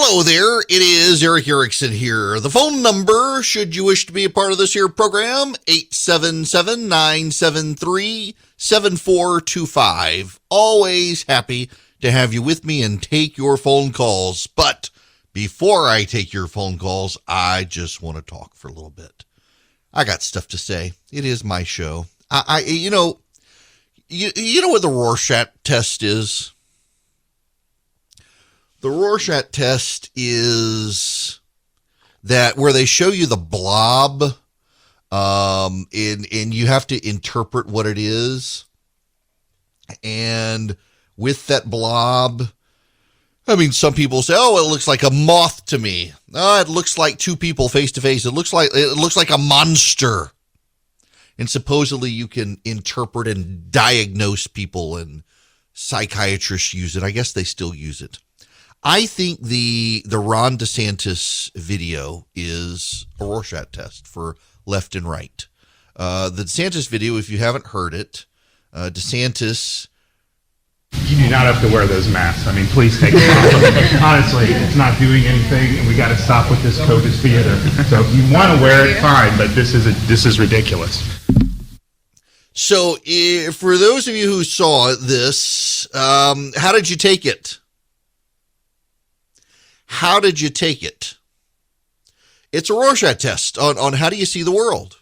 Hello there, it is Eric Erickson here. The phone number, should you wish to be a part of this here program, 877-973-7425. Always happy to have you with me and take your phone calls. But before I take your phone calls, I just want to talk for a little bit. I got stuff to say. It is my show. You know what the Rorschach test is? The Rorschach test is that where they show you the blob, and you have to interpret what it is. And with that blob, I mean, some people say, "Oh, it looks like a moth to me." Oh, it looks like two people face to face. It looks like a monster. And supposedly you can interpret and diagnose people, and psychiatrists use it. I guess they still use it. I think the Ron DeSantis video is a Rorschach test for left and right. The DeSantis video, if you haven't heard it, DeSantis... You do not have to wear those masks. I mean, please take them off. Honestly, it's not doing anything, and we got to stop with this COVID theater. So if you want to wear it, fine, but this is ridiculous. So for those of you who saw this, how did you take it? How did you take it? It's a Rorschach test on how do you see the world.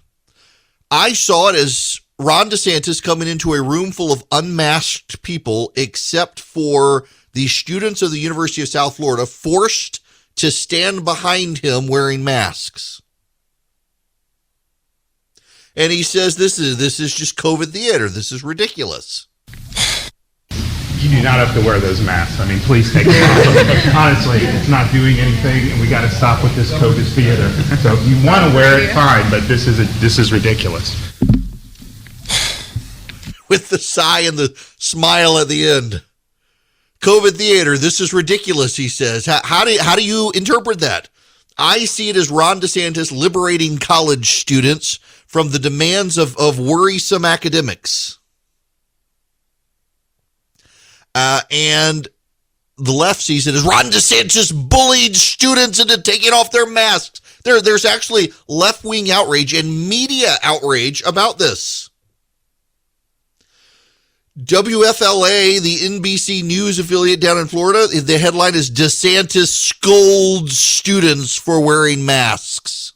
I saw it as Ron DeSantis coming into a room full of unmasked people, except for the students of the University of South Florida, forced to stand behind him wearing masks. And he says, this is just COVID theater. This is ridiculous. You do not have to wear those masks. I mean, please take them off. Honestly, it's not doing anything, and we got to stop with this COVID theater. So if you want to wear it, fine, but this is ridiculous. With the sigh and the smile at the end. COVID theater, this is ridiculous, he says. How do you interpret that? I see it as Ron DeSantis liberating college students from the demands of worrisome academics. And the left sees it as Ron DeSantis bullied students into taking off their masks. There's actually left-wing outrage and media outrage about this. WFLA, the NBC News affiliate down in Florida, the headline is DeSantis scolds students for wearing masks.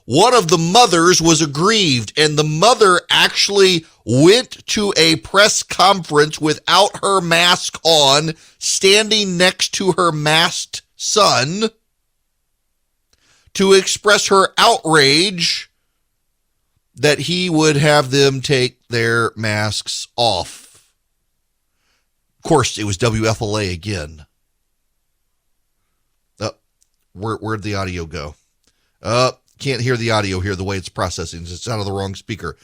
One of the mothers was aggrieved, and the mother actually went to a press conference without her mask on, standing next to her masked son, to express her outrage that he would have them take their masks off. Of course, it was WFLA again. Where'd the audio go? Can't hear the audio here the way it's processing. It's out of the wrong speaker.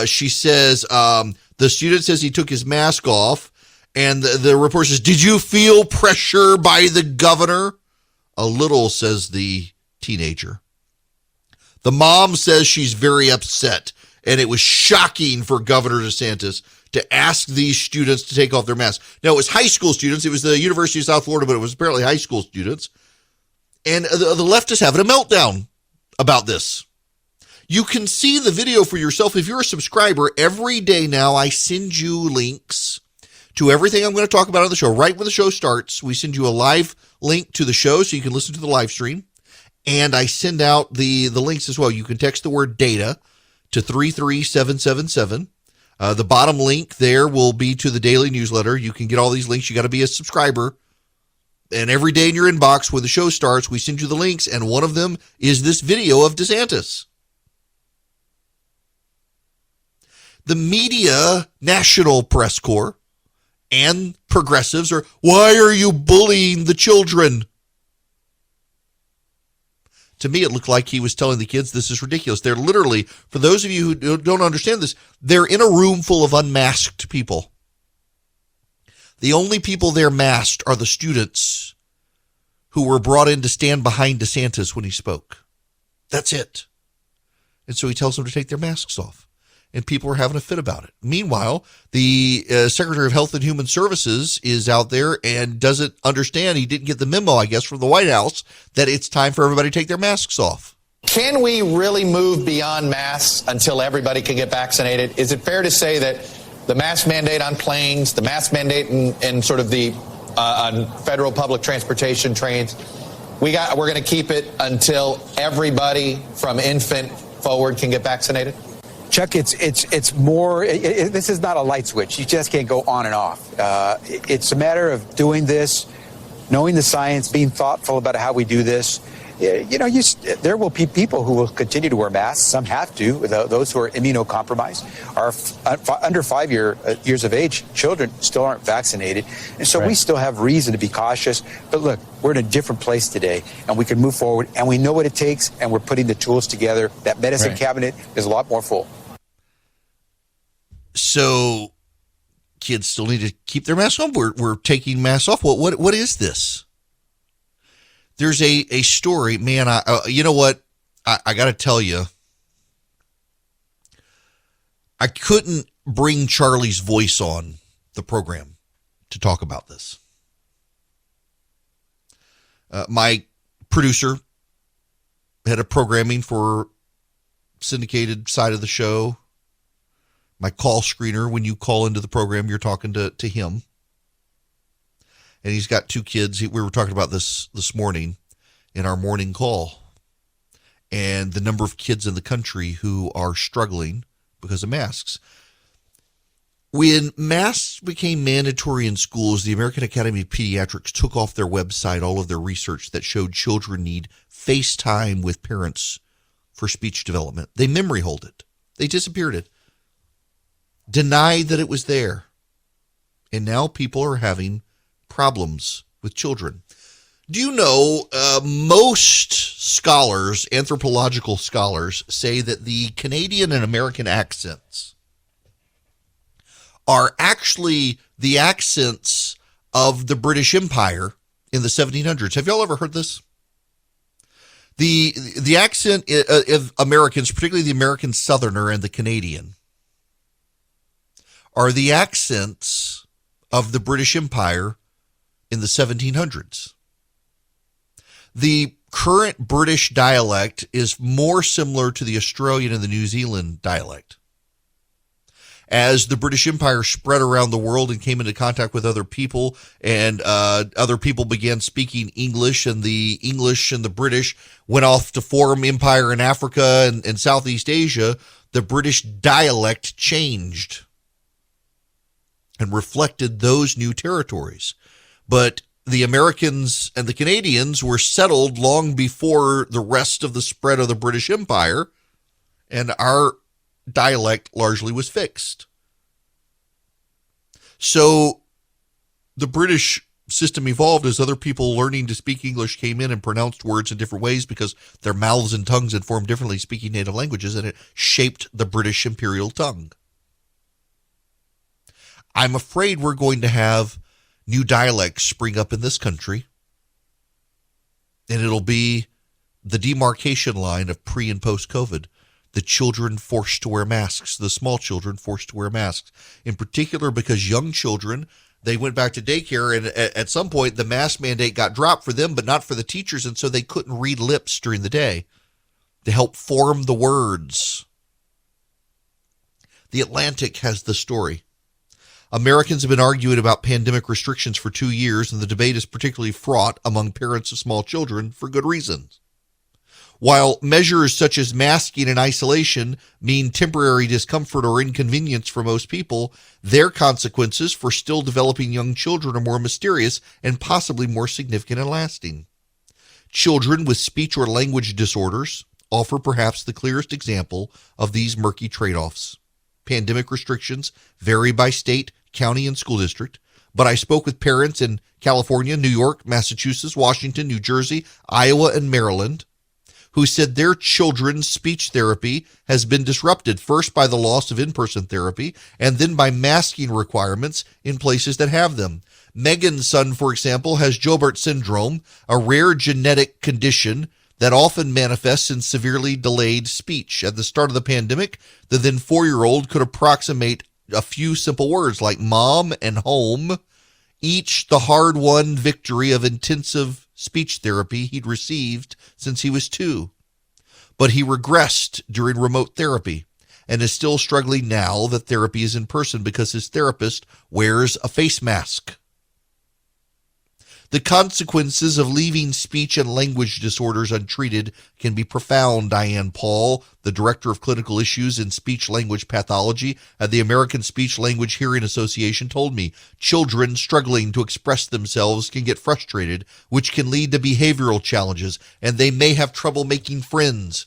She says, the student says he took his mask off, and the reporter says, "Did you feel pressure by the governor?" A little, says the teenager. The mom says she's very upset, and it was shocking for Governor DeSantis to ask these students to take off their masks. Now, it was high school students. It was the University of South Florida, but it was apparently high school students. And the leftists having a meltdown about this. You can see the video for yourself. If you're a subscriber, every day now I send you links to everything I'm going to talk about on the show. Right when the show starts, we send you a live link to the show so you can listen to the live stream. And I send out the links as well. You can text the word data to 33777. The bottom link there will be to the daily newsletter. You can get all these links. You got to be a subscriber. And every day in your inbox when the show starts, we send you the links, and one of them is this video of DeSantis. The media, National Press Corps, and progressives are, why are you bullying the children? To me, it looked like he was telling the kids, this is ridiculous. They're literally, for those of you who don't understand this, they're in a room full of unmasked people. The only people there masked are the students who were brought in to stand behind DeSantis when he spoke. That's it. And so he tells them to take their masks off. and people are having a fit about it. Meanwhile, the Secretary of Health and Human Services is out there and doesn't understand. He didn't get the memo, I guess, from the White House that it's time for everybody to take their masks off. Can we really move beyond masks until everybody can get vaccinated? Is it fair to say that the mask mandate on planes, the mask mandate in sort of the on federal public transportation trains, we're going to keep it until everybody from infant forward can get vaccinated? Chuck, it's more. This is not a light switch. You just can't go on and off. It's a matter of doing this, knowing the science, being thoughtful about how we do this. There will be people who will continue to wear masks. Some have to. Those who are immunocompromised are under 5 years of age. Children still aren't vaccinated. And so we still have reason to be cautious. But look, we're in a different place today, and we can move forward, and we know what it takes, and we're putting the tools together. That medicine cabinet is a lot more full. So kids still need to keep their masks on. We're taking masks off. What is this? There's a story, man. You know what? I got to tell you, I couldn't bring Charlie's voice on the program to talk about this. My producer, head of programming for syndicated side of the show, my call screener, when you call into the program, you're talking to him. And he's got 2 kids. We were talking about this morning in our morning call, and the number of kids in the country who are struggling because of masks. When masks became mandatory in schools, the American Academy of Pediatrics took off their website all of their research that showed children need FaceTime with parents for speech development. They memory hold it. They disappeared it. Denied that it was there. And now people are having problems with children. Do you know, most scholars, anthropological scholars, say that the Canadian and American accents are actually the accents of the British Empire in the 1700s. Have y'all ever heard this? The accent of Americans, particularly the American Southerner and the Canadian, are the accents of the British Empire in the 1700s. The current British dialect is more similar to the Australian and the New Zealand dialect. As the British Empire spread around the world and came into contact with other people, and other people began speaking English, and the English and the British went off to form empire in Africa and Southeast Asia, the British dialect changed and reflected those new territories. But the Americans and the Canadians were settled long before the rest of the spread of the British Empire, and our dialect largely was fixed. So the British system evolved as other people learning to speak English came in and pronounced words in different ways because their mouths and tongues had formed differently speaking native languages, and it shaped the British imperial tongue. I'm afraid we're going to have new dialects spring up in this country, and it'll be the demarcation line of pre and post-COVID. The children forced to wear masks, the small children forced to wear masks, in particular because young children, they went back to daycare, and at some point the mask mandate got dropped for them, but not for the teachers, and so they couldn't read lips during the day to help form the words. The Atlantic has the story. Americans have been arguing about pandemic restrictions for 2 years, and the debate is particularly fraught among parents of small children for good reasons. While measures such as masking and isolation mean temporary discomfort or inconvenience for most people, their consequences for still developing young children are more mysterious and possibly more significant and lasting. Children with speech or language disorders offer perhaps the clearest example of these murky trade-offs. Pandemic restrictions vary by state, county, and school district, but I spoke with parents in California, New York, Massachusetts, Washington, New Jersey, Iowa, and Maryland who said their children's speech therapy has been disrupted, first by the loss of in-person therapy and then by masking requirements in places that have them. Megan's son, for example, has Gilbert syndrome, a rare genetic condition that often manifests in severely delayed speech. At the start of the pandemic, the then 4-year-old could approximate a few simple words like mom and home, each the hard-won victory of intensive speech therapy he'd received since he was 2. But he regressed during remote therapy and is still struggling now that therapy is in person because his therapist wears a face mask. The consequences of leaving speech and language disorders untreated can be profound, Diane Paul, the Director of Clinical Issues in Speech-Language Pathology at the American Speech-Language Hearing Association, told me. Children struggling to express themselves can get frustrated, which can lead to behavioral challenges, and they may have trouble making friends.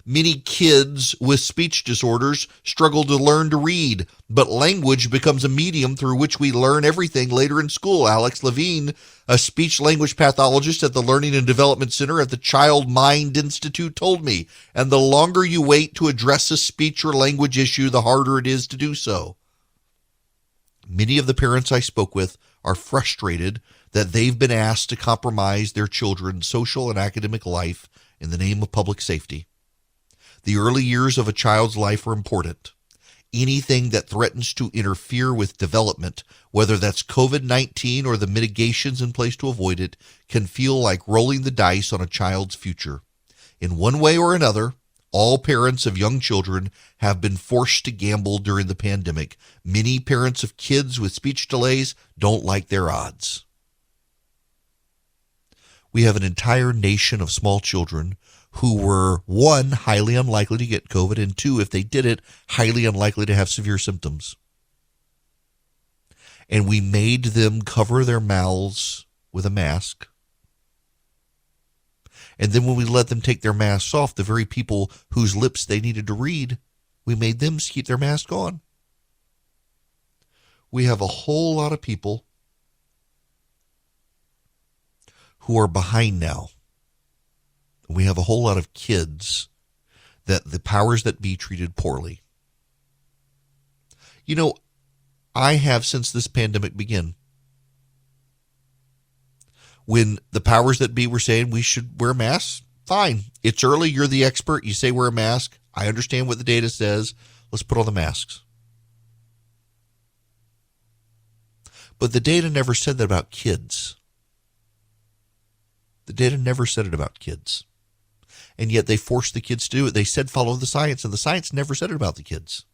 Many kids with speech disorders struggle to learn to read, but language becomes a medium through which we learn everything later in school. Alex Levine, a speech-language pathologist at the Learning and Development Center at the Child Mind Institute, told me. And the longer you wait to address a speech or language issue, the harder it is to do so. Many of the parents I spoke with are frustrated that they've been asked to compromise their children's social and academic life in the name of public safety. The early years of a child's life are important. Anything that threatens to interfere with development, whether that's COVID-19 or the mitigations in place to avoid it, can feel like rolling the dice on a child's future. In one way or another, all parents of young children have been forced to gamble during the pandemic. Many parents of kids with speech delays don't like their odds. We have an entire nation of small children who were, 1, highly unlikely to get COVID, and 2, if they did it, highly unlikely to have severe symptoms. And we made them cover their mouths with a mask. And then when we let them take their masks off, the very people whose lips they needed to read, we made them keep their mask on. We have a whole lot of people who are behind now. We have a whole lot of kids that the powers that be treated poorly. You know, I have since this pandemic began. When the powers that be were saying we should wear masks, fine. It's early. You're the expert. You say wear a mask. I understand what the data says. Let's put on the masks. But the data never said that about kids. The data never said it about kids. And yet they forced the kids to do it. They said follow the science, and the science never said it about the kids.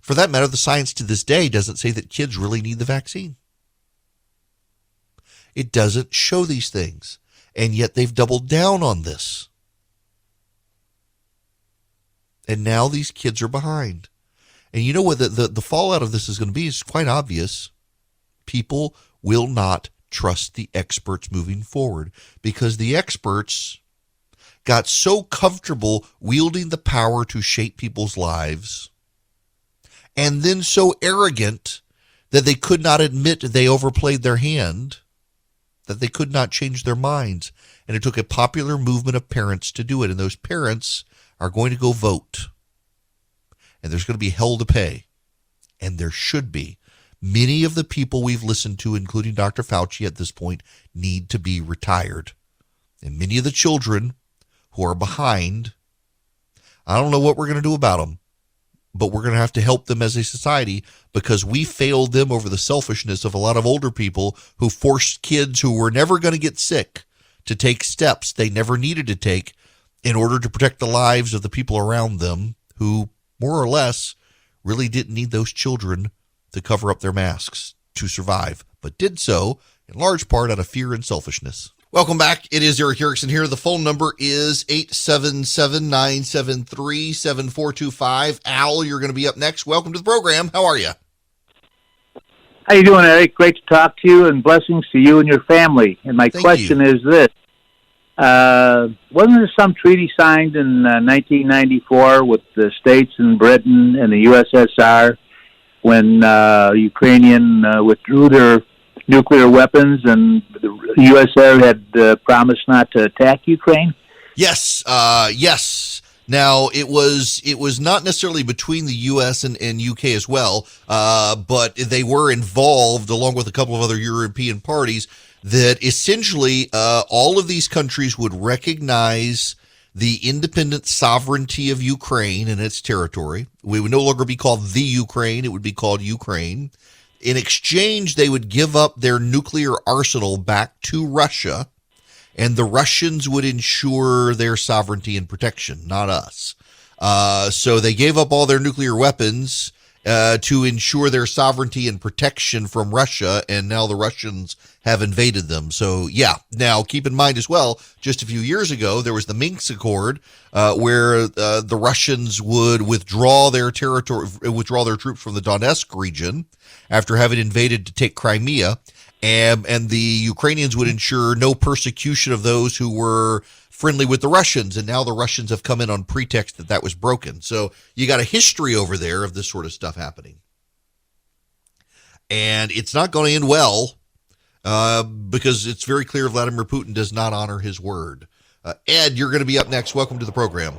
For that matter, the science to this day doesn't say that kids really need the vaccine. It doesn't show these things, and yet they've doubled down on this. And now these kids are behind. And you know what the fallout of this is going to be is quite obvious. People will not trust the experts moving forward because the experts got so comfortable wielding the power to shape people's lives and then so arrogant that they could not admit they overplayed their hand, that they could not change their minds. And it took a popular movement of parents to do it. And those parents are going to go vote. And there's going to be hell to pay. And there should be. Many of the people we've listened to, including Dr. Fauci at this point, need to be retired. And many of the children who are behind, I don't know what we're going to do about them, but we're going to have to help them as a society because we failed them over the selfishness of a lot of older people who forced kids who were never going to get sick to take steps they never needed to take in order to protect the lives of the people around them who, more or less, really didn't need those children to cover up their masks to survive, but did so in large part out of fear and selfishness. Welcome back. It is Eric Erickson here. The phone number is 877-973-7425. Al, you're going to be up next. Welcome to the program. How are you? How you doing, Eric? Great to talk to you, and blessings to you and your family. And my question is this. Wasn't there some treaty signed in 1994 with the states and Britain and the USSR when Ukrainian withdrew their nuclear weapons and the USSR had promised not to attack Ukraine? Yes, yes. Now, it was not necessarily between the U.S. and UK as well, but they were involved, along with a couple of other European parties. that essentially all of these countries would recognize the independent sovereignty of Ukraine and its territory. We would no longer be called the Ukraine. It would be called Ukraine. In exchange, they would give up their nuclear arsenal back to Russia, and the Russians would ensure their sovereignty and protection, not us. So they gave up all their nuclear weapons to ensure their sovereignty and protection from Russia, and now the Russians have invaded them. So, yeah. Now, keep in mind as well, just a few years ago, there was the Minsk Accord, where the Russians would withdraw their troops from the Donetsk region after having invaded to take Crimea, and the Ukrainians would ensure no persecution of those who were friendly with the Russians, and now the Russians have come in on pretext that was broken. So you got a history over there of this sort of stuff happening. And it's not going to end well because it's very clear Vladimir Putin does not honor his word. Ed, you're going to be up next. Welcome to the program.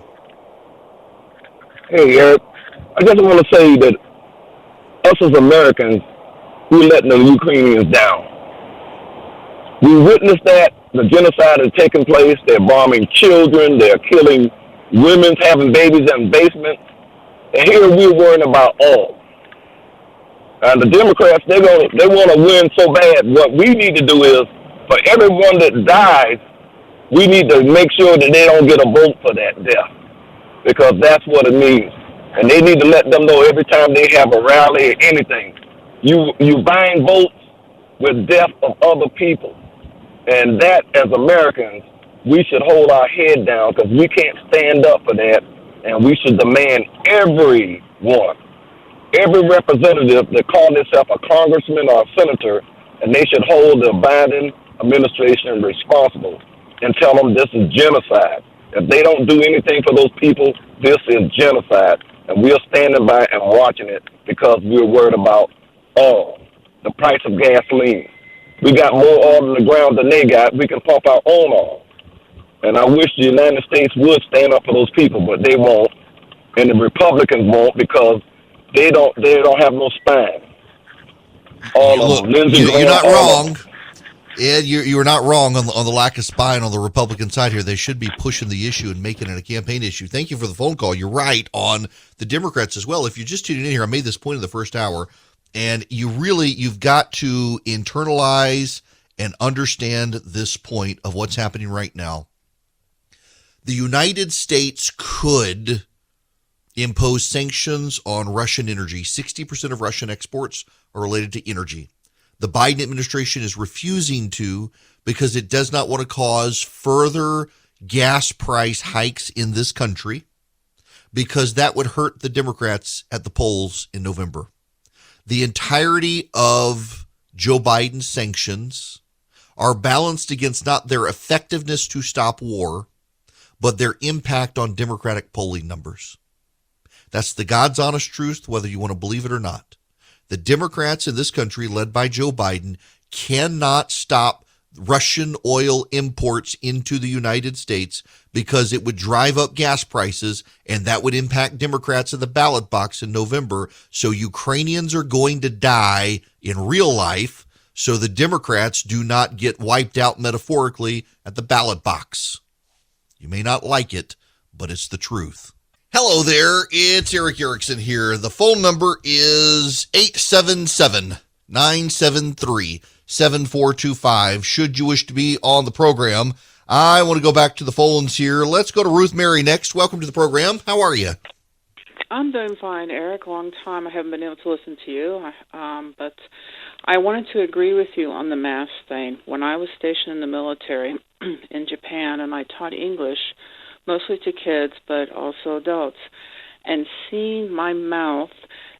Hey, Eric. I just want to say that us as Americans, we're letting the Ukrainians down. We witnessed that. The genocide is taking place. They're bombing children. They're killing women, having babies in basements. And here we're worrying about all. And the Democrats, they want to win so bad. What we need to do is, for everyone that dies, we need to make sure that they don't get a vote for that death, because that's what it means. And they need to let them know every time they have a rally or anything, you buying votes with death of other people. And that, as Americans, we should hold our head down, because we can't stand up for that, and we should demand every representative that calls themselves a congressman or a senator, and they should hold the Biden administration responsible and tell them this is genocide. If they don't do anything for those people, this is genocide. And we're standing by and watching it because we're worried about oil, the price of gasoline. We got more oil in the ground than they got. We can pump our own oil. And I wish the United States would stand up for those people, but they won't. And the Republicans won't, because they don't have no spine. Look, you're not wrong. Ed, you're not wrong on the lack of spine on the Republican side here. They should be pushing the issue and making it a campaign issue. Thank you for the phone call. You're right on the Democrats as well. If you're just tuning in here, I made this point in the first hour. And you've got to internalize and understand this point of what's happening right now. The United States could impose sanctions on Russian energy. 60% of Russian exports are related to energy. The Biden administration is refusing to, because it does not want to cause further gas price hikes in this country, because that would hurt the Democrats at the polls in November. The entirety of Joe Biden's sanctions are balanced against not their effectiveness to stop war, but their impact on Democratic polling numbers. That's the God's honest truth, whether you want to believe it or not. The Democrats in this country, led by Joe Biden, cannot stop Russian oil imports into the United States, because it would drive up gas prices, and that would impact Democrats in the ballot box in November. So Ukrainians are going to die in real life, so the Democrats do not get wiped out metaphorically at the ballot box. You may not like it, but it's the truth. Hello there, it's Eric Erickson here. The phone number is 877-973-7425. Should you wish to be on the program, I want to go back to the phones here. Let's go to Ruth Mary next. Welcome to the program. How are you? I'm doing fine, Eric. Long time I haven't been able to listen to you, but I wanted to agree with you on the mask thing. When I was stationed in the military in Japan, and I taught English, mostly to kids, but also adults, and seeing my mouth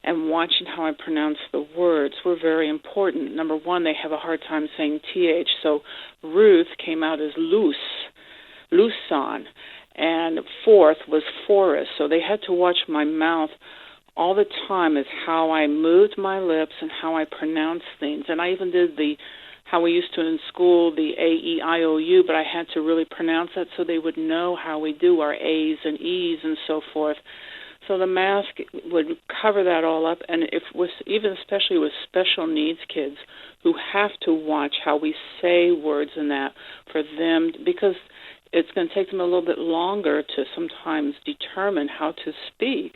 and watching how I pronounce the words were very important. Number one, they have a hard time saying TH, so Ruth came out as loose, Luson, and fourth was forest, so they had to watch my mouth all the time as how I moved my lips and how I pronounced things. And I even did how we used to in school, the A-E-I-O-U, but I had to really pronounce that so they would know how we do our A's and E's and so forth. So the mask would cover that all up, and if with even especially with special needs kids who have to watch how we say words and that for them, because it's going to take them a little bit longer to sometimes determine how to speak,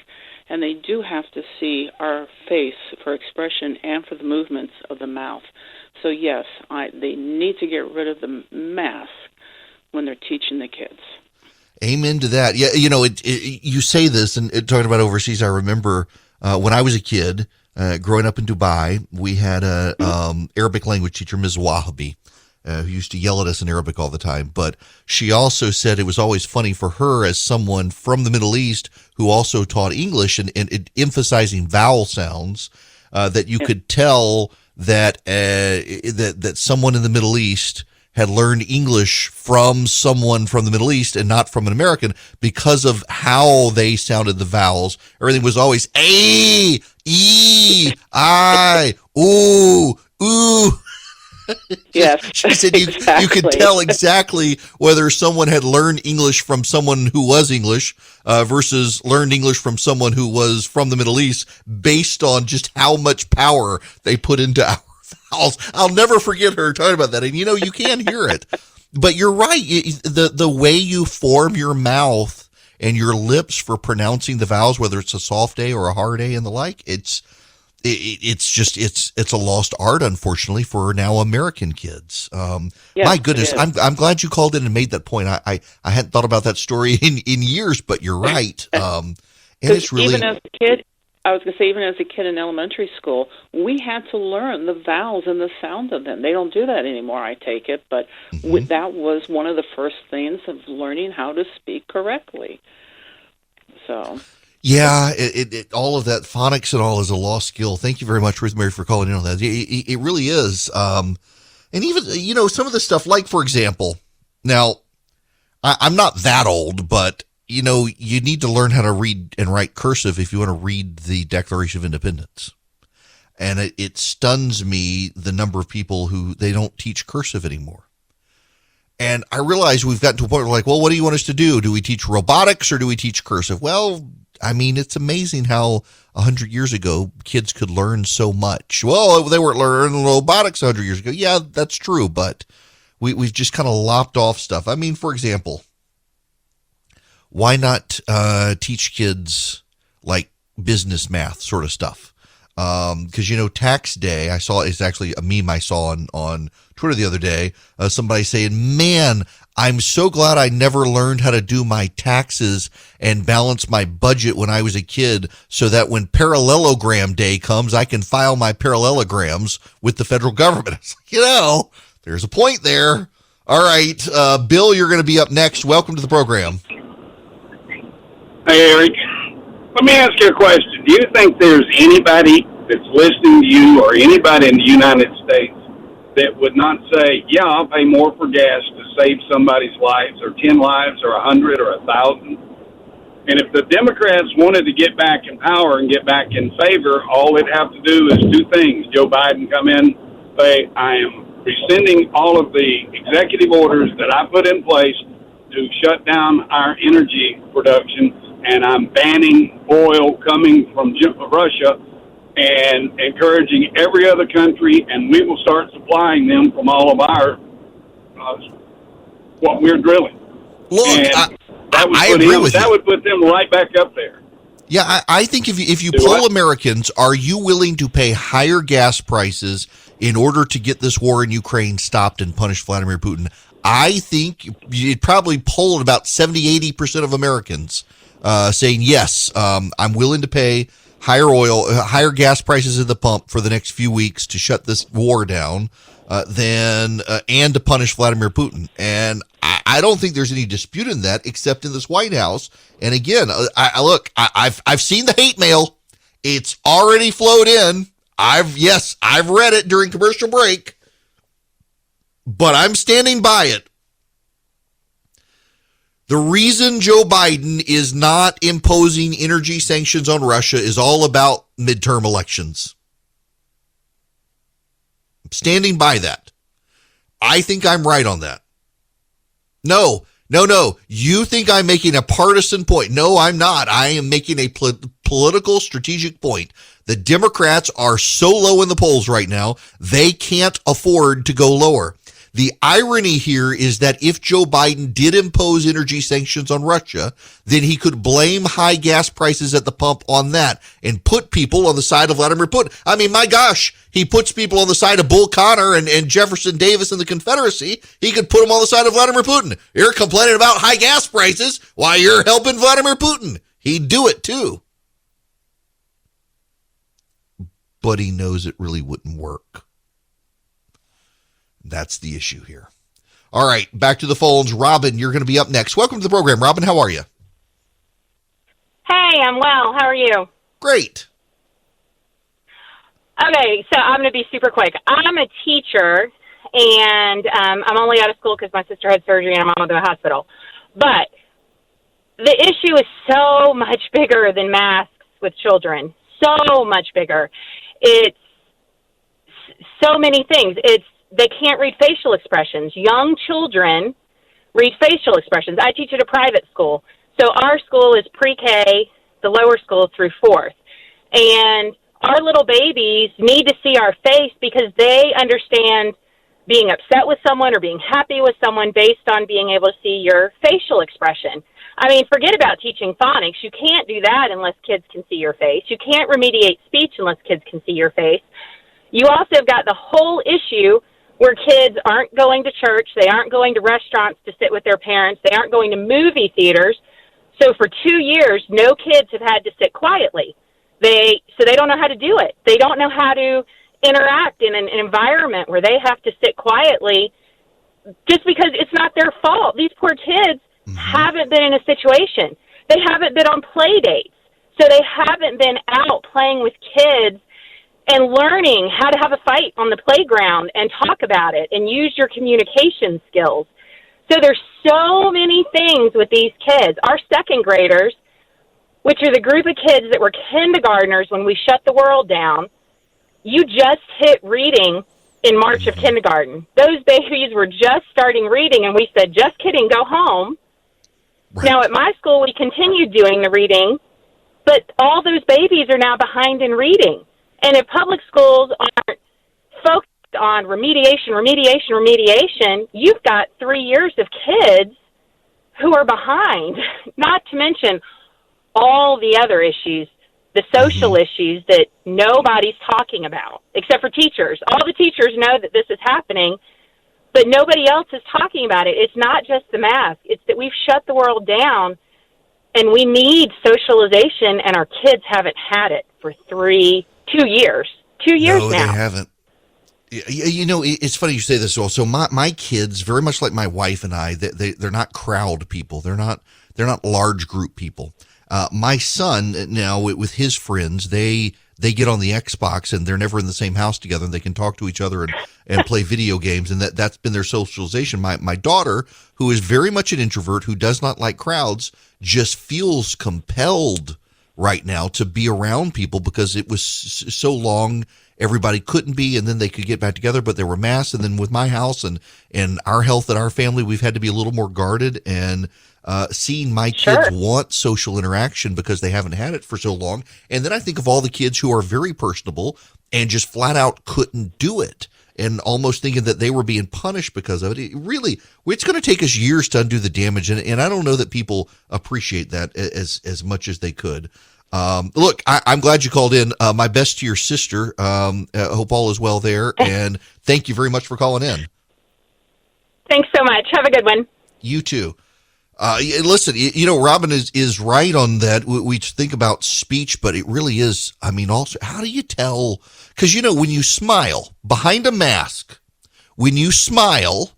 and they do have to see our face for expression and for the movements of the mouth. So yes, they need to get rid of the mask when they're teaching the kids. Amen to that. Yeah, you say this, and talking about overseas, I remember when I was a kid, growing up in Dubai, we had a Arabic language teacher, Ms. Wahabi, who used to yell at us in Arabic all the time. But she also said it was always funny for her as someone from the Middle East who also taught English and emphasizing vowel sounds, that you could tell that that someone in the Middle East had learned English from someone from the Middle East and not from an American because of how they sounded the vowels. Everything was always A, E, I, ooh, ooh. Yes, she said you could tell exactly whether someone had learned English from someone who was English versus learned English from someone who was from the Middle East based on just how much power they put into our vowels. I'll never forget her talking about that. And you can hear it. But you're right. The way you form your mouth and your lips for pronouncing the vowels, whether it's a soft A or a hard A and the like, it's a lost art, unfortunately, for now American kids. Yes, my goodness, I'm glad you called in and made that point. I hadn't thought about that story in years, but you're right. And it's really, even as a kid, I was going to say, even as a kid in elementary school, we had to learn the vowels and the sound of them. They don't do that anymore, I take it, but that was one of the first things of learning how to speak correctly. So. Yeah, all of that phonics and all is a lost skill. Thank you very much, Ruth Mary, for calling in on that. It really is. And even, some of the stuff, like, for example, now, I'm not that old, but, you need to learn how to read and write cursive if you want to read the Declaration of Independence. And it stuns me the number of people who they don't teach cursive anymore. And I realize we've gotten to a point where we're like, well, what do you want us to do? Do we teach robotics or do we teach cursive? Well, I mean, it's amazing how 100 years ago kids could learn so much. Well, they weren't learning robotics 100 years ago. Yeah, that's true, but we've just kind of lopped off stuff. I mean, for example, why not teach kids like business math sort of stuff? Because, tax day, I saw, it's actually a meme I saw on Twitter the other day, somebody saying, man, I'm so glad I never learned how to do my taxes and balance my budget when I was a kid so that when parallelogram day comes, I can file my parallelograms with the federal government. It's like, there's a point there. All right, Bill, you're going to be up next. Welcome to the program. Hey, Eric. Let me ask you a question. Do you think there's anybody that's listening to you or anybody in the United States that would not say, yeah, I'll pay more for gas to save somebody's lives or 10 lives or 100 or 1,000? And if the Democrats wanted to get back in power and get back in favor, all they'd have to do is two things. Joe Biden come in, say, I am rescinding all of the executive orders that I put in place to shut down our energy production, and I'm banning oil coming from Russia and encouraging every other country, and we will start supplying them from all of our what we're drilling. Look, and I agree with you. That would put them right back up there. Yeah, I think if you poll Americans, are you willing to pay higher gas prices in order to get this war in Ukraine stopped and punish Vladimir Putin? I think you'd probably poll at about 70-80% of Americans saying, yes, I'm willing to pay higher gas prices at the pump for the next few weeks to shut this war down and to punish Vladimir Putin. And I don't think there's any dispute in that, except in this White House. And again, I've seen the hate mail. It's already flowed in. I've read it during commercial break, but I'm standing by it. The reason Joe Biden is not imposing energy sanctions on Russia is all about midterm elections. I'm standing by that. I think I'm right on that. No, No. You think I'm making a partisan point. No, I'm not. I am making a political strategic point. The Democrats are so low in the polls right now, they can't afford to go lower. The irony here is that if Joe Biden did impose energy sanctions on Russia, then he could blame high gas prices at the pump on that and put people on the side of Vladimir Putin. I mean, my gosh, he puts people on the side of Bull Connor and Jefferson Davis in the Confederacy. He could put them on the side of Vladimir Putin. You're complaining about high gas prices while you're helping Vladimir Putin. He'd do it too. But he knows it really wouldn't work. That's the issue here. All right, back to the phones. Robin, you're going to be up next. Welcome to the program. Robin, how are you? Hey, I'm well. How are you? Great. Okay, so I'm going to be super quick. I'm a teacher, and I'm only out of school because my sister had surgery and I'm out of the hospital. But the issue is so much bigger than masks with children. So much bigger. It's so many things. They can't read facial expressions. Young children read facial expressions. I teach at a private school. So our school is pre-K, the lower school through fourth. And our little babies need to see our face because they understand being upset with someone or being happy with someone based on being able to see your facial expression. I mean, forget about teaching phonics. You can't do that unless kids can see your face. You can't remediate speech unless kids can see your face. You also have got the whole issue where kids aren't going to church, they aren't going to restaurants to sit with their parents, they aren't going to movie theaters. So for 2 years, no kids have had to sit quietly. They don't know how to do it. They don't know how to interact in an environment where they have to sit quietly just because it's not their fault. These poor kids haven't been in a situation. They haven't been on play dates. So they haven't been out playing with kids and learning how to have a fight on the playground and talk about it and use your communication skills. So there's so many things with these kids. Our second graders, which are the group of kids that were kindergartners when we shut the world down, you just hit reading in March of kindergarten. Those babies were just starting reading, and we said, just kidding, go home. Right. Now, at my school, we continued doing the reading, but all those babies are now behind in reading. And if public schools aren't focused on remediation, you've got 3 years of kids who are behind, not to mention all the other issues, the social issues that nobody's talking about, except for teachers. All the teachers know that this is happening, but nobody else is talking about it. It's not just the mask. It's that we've shut the world down, and we need socialization, and our kids haven't had it for 2 years. 2 years no, now. No, they haven't. You know, it's funny you say this also. My kids, very much like my wife and I, they're not crowd people. They're not large group people. My son now with his friends, they get on the Xbox and they're never in the same house together. And they can talk to each other and play video games, and that's been their socialization. My daughter, who is very much an introvert, who does not like crowds, just feels compelled right now to be around people because it was so long everybody couldn't be, and then they could get back together, but there were masks. And then with my house and our health and our family, we've had to be a little more guarded, and seeing my kids want social interaction because they haven't had it for so long. And then I think of all the kids who are very personable and just flat out couldn't do it, and almost thinking that they were being punished because of it. It's going to take us years to undo the damage, and I don't know that people appreciate that as much as they could. Look, I'm glad you called in. My best to your sister. Hope all is well there, and thank you very much for calling in. Thanks so much. Have a good one. You too. Listen, Robin is right on that. We think about speech, but it really is. I mean, also, how do you tell? Because, when you smile behind a mask, when you smile,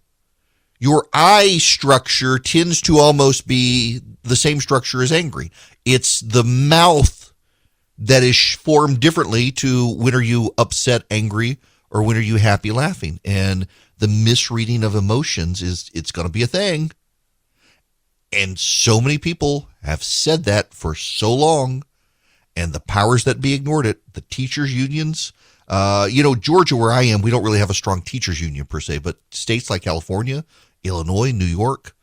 your eye structure tends to almost be the same structure as angry. It's the mouth that is formed differently to when are you upset, angry, or when are you happy, laughing. And the misreading of emotions it's going to be a thing. And so many people have said that for so long, and the powers that be ignored it. The teachers' unions, Georgia, where I am, we don't really have a strong teachers union per se, but states like California, Illinois, New York,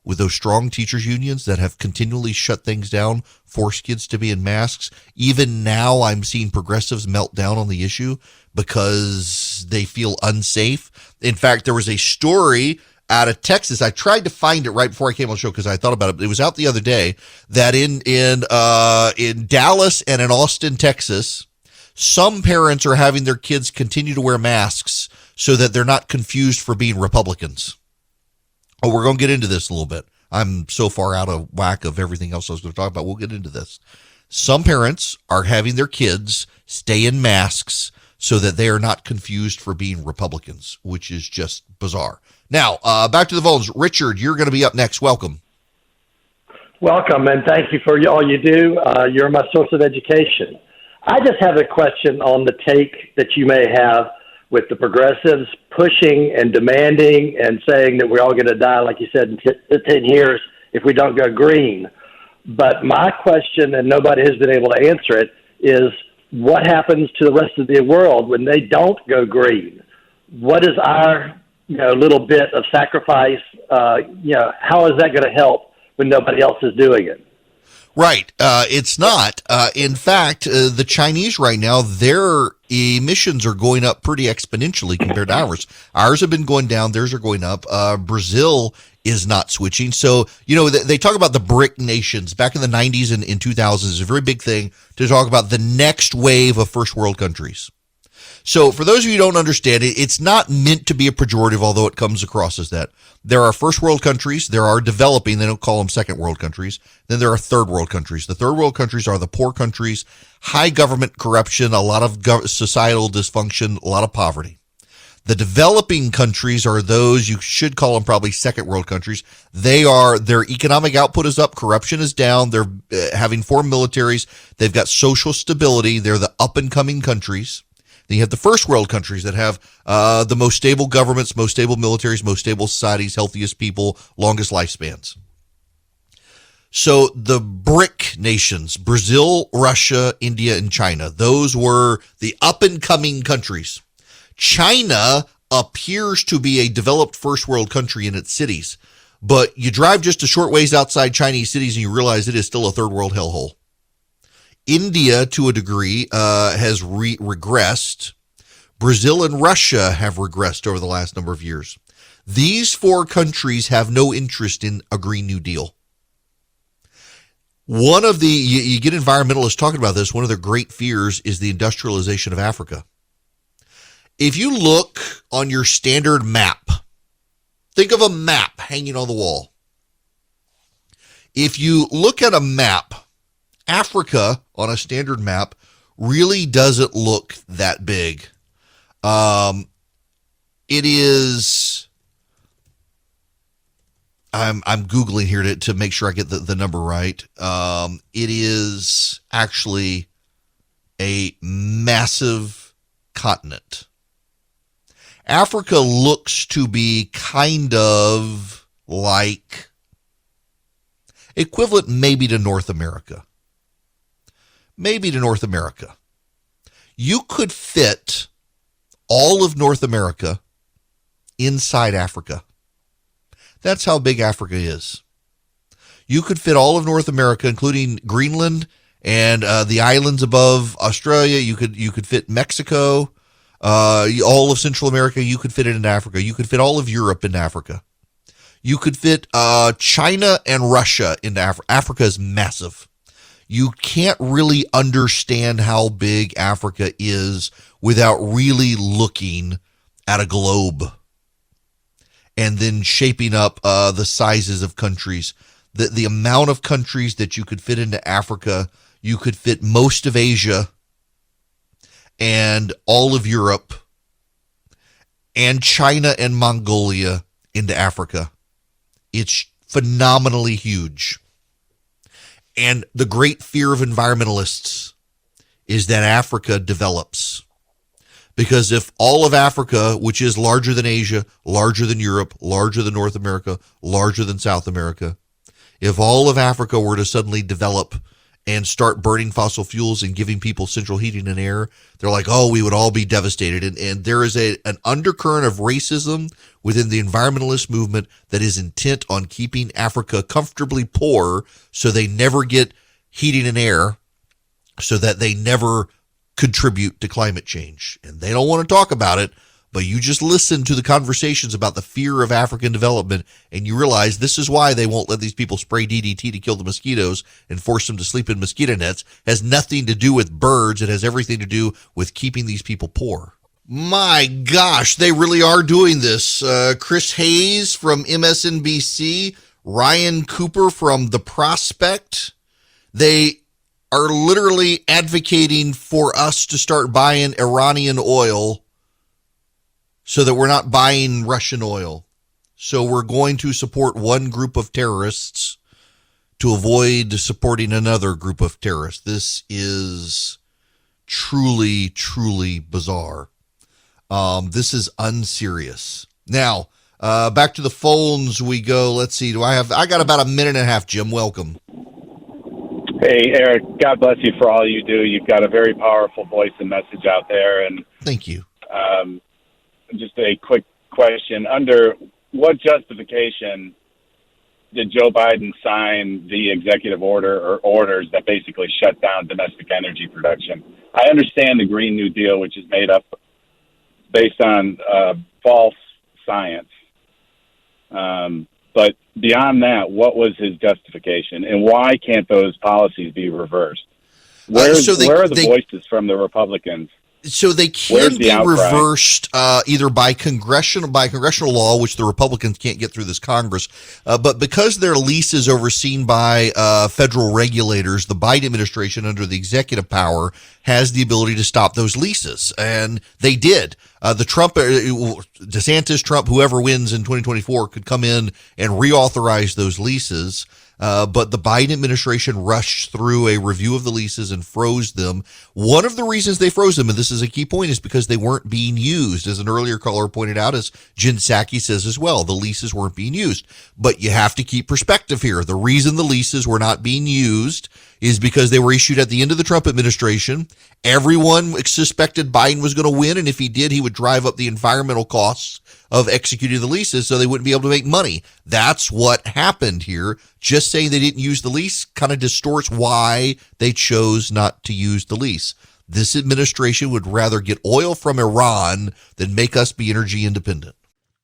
with those strong teachers unions that have continually shut things down, forced kids to be in masks. Even now, I'm seeing progressives melt down on the issue because they feel unsafe. In fact, there was a story out of Texas. I tried to find it right before I came on the show because I thought about it. It was out the other day that in Dallas and in Austin, Texas, some parents are having their kids continue to wear masks so that they're not confused for being Republicans. Oh, we're going to get into this a little bit. I'm so far out of whack of everything else I was going to talk about. We'll get into this. Some parents are having their kids stay in masks so that they are not confused for being Republicans, which is just bizarre. Now, back to the phones. Richard, you're going to be up next. Welcome. Welcome, and thank you for all you do. You're my source of education. I just have a question on the take that you may have with the progressives pushing and demanding and saying that we're all going to die, like you said, in 10 years if we don't go green. But my question, and nobody has been able to answer it, is what happens to the rest of the world when they don't go green? What is our little bit of sacrifice? How is that going to help when nobody else is doing it? Right. It's not. In fact, the Chinese right now, their emissions are going up pretty exponentially compared to ours. Ours have been going down. Theirs are going up. Brazil is not switching. So, they talk about the BRIC nations back in the 90s and in 2000s. It's a very big thing to talk about the next wave of first world countries. So for those of you who don't understand it, it's not meant to be a pejorative, although it comes across as that. There are first world countries. There are developing. They don't call them second world countries. Then there are third world countries. The third world countries are the poor countries, high government corruption, a lot of societal dysfunction, a lot of poverty. The developing countries are those, you should call them probably second world countries. Their economic output is up, corruption is down, they're having foreign militaries, they've got social stability, they're the up and coming countries. Then you have the first world countries that have the most stable governments, most stable militaries, most stable societies, healthiest people, longest lifespans. So the BRIC nations, Brazil, Russia, India, and China, those were the up and coming countries. China appears to be a developed first world country in its cities, but you drive just a short ways outside Chinese cities and you realize it is still a third world hellhole. India, to a degree, has regressed. Brazil and Russia have regressed over the last number of years. These four countries have no interest in a Green New Deal. One of the, you get environmentalists talking about this, one of their great fears is the industrialization of Africa. If you look on your standard map, think of a map hanging on the wall. If you look at a map, Africa on a standard map really doesn't look that big. It is, I'm Googling here to make sure I get the number right. It is actually a massive continent. Africa looks to be kind of like equivalent maybe to North America. Maybe to North America. You could fit all of North America inside Africa. That's how big Africa is. You could fit all of North America, including Greenland and the islands above Australia. You could fit Mexico. All of Central America, you could fit it into Africa. You could fit all of Europe into Africa. You could fit China and Russia into Africa. Africa is massive. You can't really understand how big Africa is without really looking at a globe and then shaping up the sizes of countries. The amount of countries that you could fit into Africa, you could fit most of Asia and all of Europe and China and Mongolia into Africa. It's phenomenally huge. And the great fear of environmentalists is that Africa develops. Because if all of Africa, which is larger than Asia, larger than Europe, larger than North America, larger than South America, if all of Africa were to suddenly develop and start burning fossil fuels and giving people central heating and air, they're like, oh, we would all be devastated. And there is an undercurrent of racism within the environmentalist movement that is intent on keeping Africa comfortably poor so they never get heating and air, so that they never contribute to climate change. And they don't want to talk about it, but you just listen to the conversations about the fear of African development, and you realize this is why they won't let these people spray DDT to kill the mosquitoes and force them to sleep in mosquito nets. It has nothing to do with birds. It has everything to do with keeping these people poor. My gosh, they really are doing this. Chris Hayes from MSNBC, Ryan Cooper from The Prospect, they are literally advocating for us to start buying Iranian oil so that we're not buying Russian oil. So we're going to support one group of terrorists to avoid supporting another group of terrorists. This is truly, truly bizarre. This is unserious. Now, back to the phones we go. Let's see. I got about a minute and a half, Jim. Welcome. Hey, Eric, God bless you for all you do. You've got a very powerful voice and message out there. And thank you. Just a quick question. Under what justification did Joe Biden sign the executive order or orders that basically shut down domestic energy production? I understand the Green New Deal, which is made up based on false science. But beyond that, what was his justification, and why can't those policies be reversed? Where are the voices from the Republicans? So they can be reversed either by congressional law, which the Republicans can't get through this Congress, but because their lease is overseen by federal regulators, the Biden administration, under the executive power, has the ability to stop those leases, and they did. The Trump, DeSantis, Trump, whoever wins in 2024 could come in and reauthorize those leases. But the Biden administration rushed through a review of the leases and froze them. One of the reasons they froze them, and this is a key point, is because they weren't being used. As an earlier caller pointed out, as Jen Psaki says as well, the leases weren't being used. But you have to keep perspective here. The reason the leases were not being used is because they were issued at the end of the Trump administration. Everyone suspected Biden was going to win, and if he did, he would drive up the environmental costs of executing the leases so they wouldn't be able to make money. That's what happened here. Just saying they didn't use the lease kind of distorts why they chose not to use the lease. This administration would rather get oil from Iran than make us be energy independent.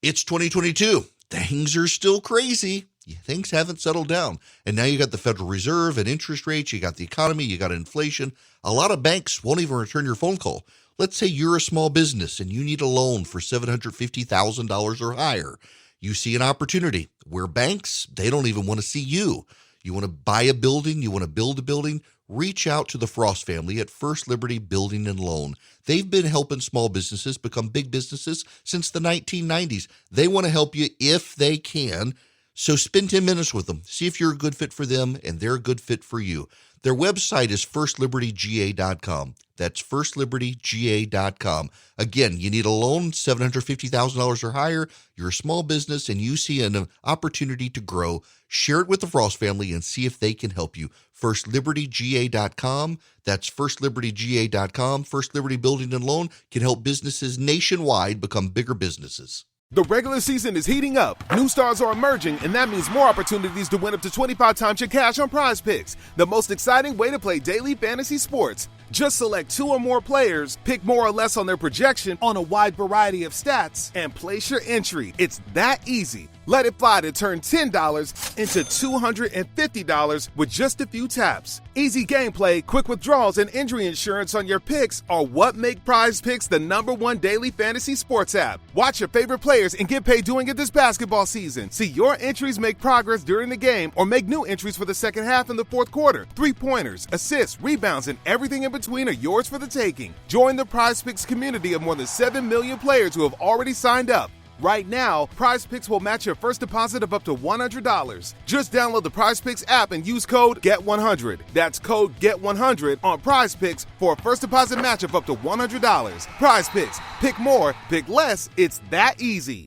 It's 2022. Things are still crazy. Things haven't settled down. And now you got the Federal Reserve and interest rates. You got the economy. You got inflation. A lot of banks won't even return your phone call. Let's say you're a small business and you need a loan for $750,000 or higher. You see an opportunity where banks, they don't even want to see you. You want to buy a building, you want to build a building, reach out to the Frost family at First Liberty Building and Loan. They've been helping small businesses become big businesses since the 1990s. They want to help you if they can. So spend 10 minutes with them. See if you're a good fit for them and they're a good fit for you. Their website is firstlibertyga.com. That's firstlibertyga.com. Again, you need a loan, $750,000 or higher. You're a small business and you see an opportunity to grow. Share it with the Frost family and see if they can help you. Firstlibertyga.com. That's firstlibertyga.com. First Liberty Building and Loan can help businesses nationwide become bigger businesses. The regular season is heating up, new stars are emerging, and that means more opportunities to win up to 25 times your cash on Prize Picks, the most exciting way to play daily fantasy sports. Just select 2 or more players, pick more or less on their projection on a wide variety of stats, and place your entry. It's that easy. Let it fly to turn $10 into $250 with just a few taps. Easy gameplay, quick withdrawals, and injury insurance on your picks are what make Prize Picks the #1 daily fantasy sports app. Watch your favorite players and get paid doing it this basketball season. See your entries make progress during the game or make new entries for the second half and the fourth quarter. 3-pointers, assists, rebounds, and everything in between are yours for the taking. Join the Prize Picks community of more than 7 million players who have already signed up. Right now, Prize Picks will match your first deposit of up to $100. Just download the Prize Picks app and use code GET100. That's code GET100 on Prize Picks for a first deposit match of up to $100. Prize Picks. Pick more, pick less. It's that easy.